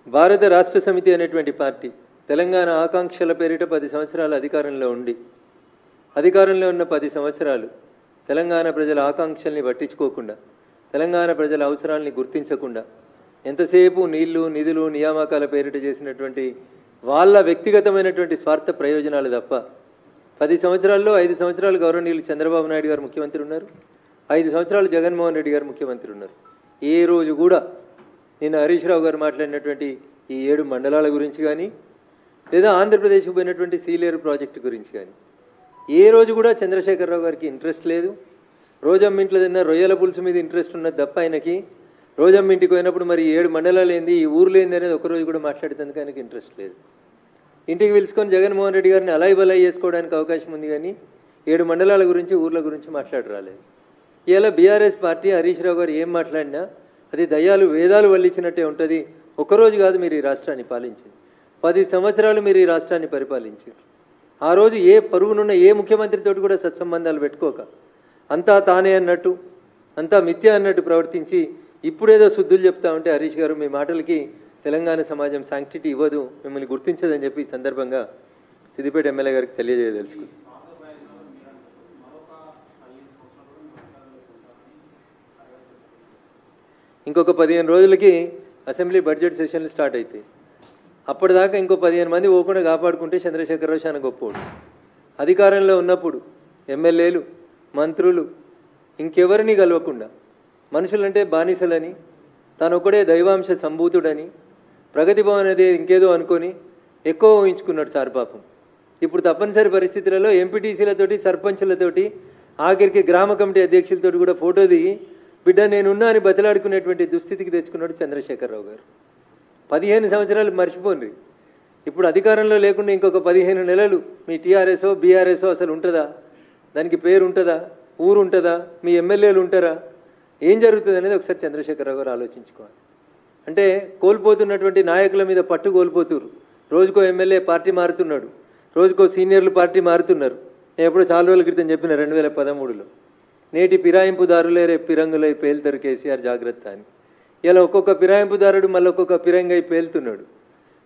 భారత రాష్ట్ర సమితి అనేటువంటి పార్టీ తెలంగాణ ఆకాంక్షల పేరిట 10 సంవత్సరాలు అధికారంలో ఉండి అధికారంలో ఉన్న 10 సంవత్సరాలు తెలంగాణ ప్రజల ఆకాంక్షల్ని పట్టించుకోకుండా తెలంగాణ ప్రజల అవసరాల్ని గుర్తించకుండా ఎంతసేపు నీళ్లు నిధులు నియామకాల పేరిట చేసినటువంటి వాళ్ళ వ్యక్తిగతమైనటువంటి స్వార్థ ప్రయోజనాలు తప్ప 10 సంవత్సరాల్లో 5 సంవత్సరాలు గౌరవనీయులు చంద్రబాబు నాయుడు గారు ముఖ్యమంత్రి ఉన్నారు, 5 సంవత్సరాలు జగన్మోహన్ రెడ్డి గారు ముఖ్యమంత్రి ఉన్నారు. ఏ రోజు కూడా నిన్న హరీష్ రావు గారు మాట్లాడినటువంటి ఈ 7 మండలాల గురించి కానీ లేదా ఆంధ్రప్రదేశ్కు పోయినటువంటి సీలేరు ప్రాజెక్టు గురించి కానీ ఏ రోజు కూడా చంద్రశేఖరరావు గారికి ఇంట్రెస్ట్ లేదు. రోజమ్మ ఇంట్లో తిన్న రొయ్యల పులుసు మీద ఇంట్రెస్ట్ ఉన్నది తప్ప ఆయనకి రోజమ్మ ఇంటికి పోయినప్పుడు మరి 7 మండలాలు ఏంది ఈ ఊర్లు ఏంది అనేది ఒకరోజు కూడా మాట్లాడేందుకు ఆయనకి ఇంట్రెస్ట్ లేదు. ఇంటికి పిలుచుకొని జగన్మోహన్ రెడ్డి గారిని అలాయి బలాయి చేసుకోవడానికి అవకాశం ఉంది కానీ 7 మండలాల గురించి ఊర్ల గురించి మాట్లాడరాలేదు. ఇలా బీఆర్ఎస్ పార్టీ హరీష్ రావు గారు ఏం మాట్లాడినా అది దయ్యాలు వేదాలు వల్లించినట్టే ఉంటుంది. ఒకరోజు కాదు మీరు ఈ రాష్ట్రాన్ని పాలించింది, 10 సంవత్సరాలు మీరు ఈ రాష్ట్రాన్ని పరిపాలించారు. ఆ రోజు ఏ పరుగునున్న ఏ ముఖ్యమంత్రితోటి కూడా సత్సంబంధాలు పెట్టుకోక అంతా తానే అన్నట్టు అంతా మిథ్య అన్నట్టు ప్రవర్తించి ఇప్పుడేదో శుద్ధులు చెప్తా ఉంటే హరీష్ గారు మీ మాటలకి తెలంగాణ సమాజం శాంక్టిటీ ఇవ్వదు, మిమ్మల్ని గుర్తించదని చెప్పి ఈ సందర్భంగా సిద్దిపేట ఎమ్మెల్యే గారికి తెలియజేయదలుచుకుంది. ఇంకొక 15 రోజులకి అసెంబ్లీ బడ్జెట్ సెషన్లు స్టార్ట్ అవుతాయి. అప్పటిదాకా ఇంకో 15 మంది పోకుండా కాపాడుకుంటే చంద్రశేఖరరావు చాలా గొప్పోడు. అధికారంలో ఉన్నప్పుడు ఎమ్మెల్యేలు మంత్రులు ఇంకెవరిని కలవకుండా మనుషులంటే బానిసలని తానొక్కడే దైవాంశ సంభూతుడని ప్రగతి భవన్ అనేది ఇంకేదో అనుకొని ఎక్కువ ఊహించుకున్నాడు సార్ పాపం. ఇప్పుడు తప్పనిసరి పరిస్థితులలో ఎంపీటీసీలతోటి సర్పంచులతోటి ఆఖరికి గ్రామ కమిటీ అధ్యక్షులతోటి కూడా ఫోటో దిగి బిడ్డ నేనున్నా అని బతిలాడుకునేటువంటి దుస్థితికి తెచ్చుకున్నాడు చంద్రశేఖరరావు గారు. 15 సంవత్సరాలు మర్చిపోండి. ఇప్పుడు అధికారంలో లేకుండా ఇంకొక 15 నెలలు మీ టీఆర్ఎస్ఓ బీఆర్ఎస్ఓ అసలు ఉంటుందా? దానికి పేరు ఉంటుందా? ఊరు ఉంటుందా? మీ ఎమ్మెల్యేలు ఉంటారా? ఏం జరుగుతుంది అనేది ఒకసారి చంద్రశేఖరరావు గారు ఆలోచించుకోవాలి. అంటే కోల్పోతున్నటువంటి నాయకుల మీద పట్టు కోల్పోతున్నారు. రోజుకో ఎమ్మెల్యే పార్టీ మారుతున్నాడు, రోజుకో సీనియర్లు పార్టీ మారుతున్నారు. నేను ఎప్పుడో చాలా రోజుల క్రితం చెప్పిన 2013లో నేటి ఫిరాయింపుదారులే రేపు పిరంగులై పేలుతారు కేసీఆర్ జాగ్రత్త అని. ఇలా ఒక్కొక్క ఫిరాయింపుదారుడు మళ్ళీ ఒక్కొక్క పిరంగై పేలుతున్నాడు.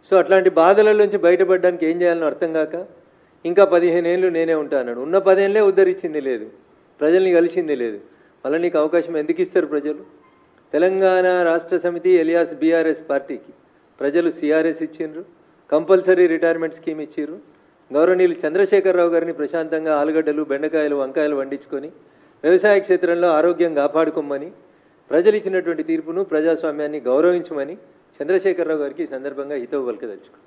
సో అట్లాంటి బాధలలోంచి బయటపడడానికి ఏం చేయాలని అర్థం కాక ఇంకా 15 ఏళ్ళు నేనే ఉంటా అన్నాడు. ఉన్న 10 ఏళ్ళే ఉద్ధరించింది లేదు, ప్రజల్ని కలిసింది లేదు. మళ్ళీ నీకు అవకాశం ఎందుకు ఇస్తారు ప్రజలు? తెలంగాణ రాష్ట్ర సమితి ఎలియాస్ బీఆర్ఎస్ పార్టీకి ప్రజలు సిఆర్ఎస్ ఇచ్చిండ్రు, కంపల్సరీ రిటైర్మెంట్ స్కీమ్ ఇచ్చిర్రు. గౌరవనీయులు చంద్రశేఖరరావు గారిని ప్రశాంతంగా ఆలుగడ్డలు బెండకాయలు వంకాయలు వండించుకొని వ్యవసాయ క్షేత్రంలో ఆరోగ్యం కాపాడుకోమని ప్రజలు ఇచ్చినటువంటి తీర్పును ప్రజాస్వామ్యాన్ని గౌరవించమని చంద్రశేఖరరావు గారికి ఈ సందర్భంగా హితవు పలకదలుచుకున్నాను.